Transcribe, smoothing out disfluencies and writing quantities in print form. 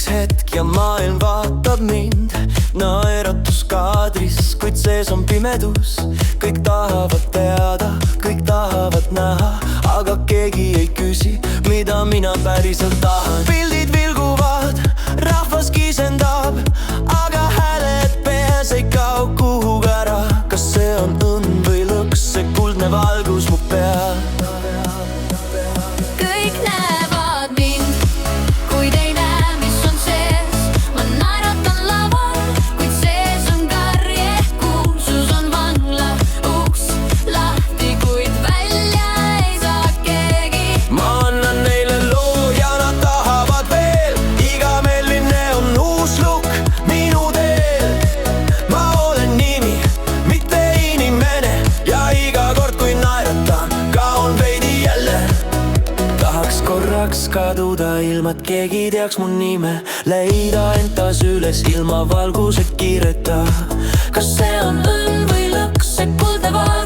üks hetk ja maailm vaatab mind naeratuskaadris, kuid sees on pimedus. Kõik tahavad teada, kõik tahavad näha, aga keegi ei küsi, mida mina päriselt tahan. Pildid vilguvad, rahvas kisendab, aga hääled peas ei kao kuhugi ära. Kas see on õnn või lõks, see kuldne valgus mu peal? Kõik näevad mind, kuid ei näe, mis on sees. Ma naeratan laval, kuid sees on karje. Kuulsus on vangla, uks lahti, kuid välja ei saa keegi. Ma annan neile loo ja nad tahavad veel. Iga melline on uus lukk minu teel. Ma olen nimi, mitte inimene, ja iga kord kui naeratan, kaon veidi jälle. Tahaks korraks kaduda, ilma et keegi teaks mu nime. Leida end taas üles ilma valguse kiireta. Kas see on õnn või lõks, see kuldne valgus?